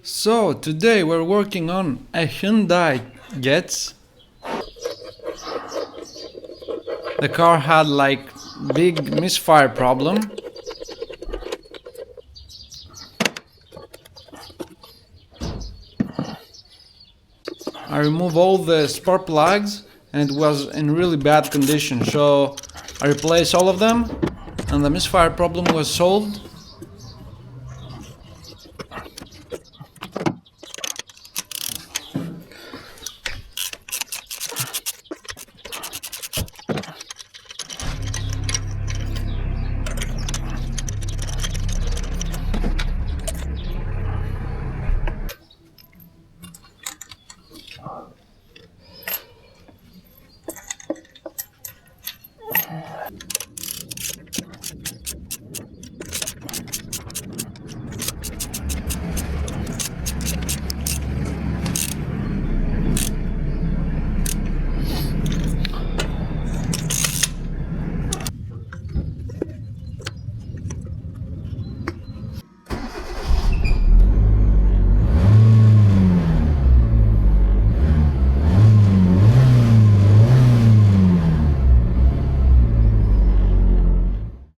So today we're working on a Hyundai Getz. The car had like big misfire problem. I removed all the spark plugs and it was in really bad condition, so I replaced all of them and the misfire problem was solved.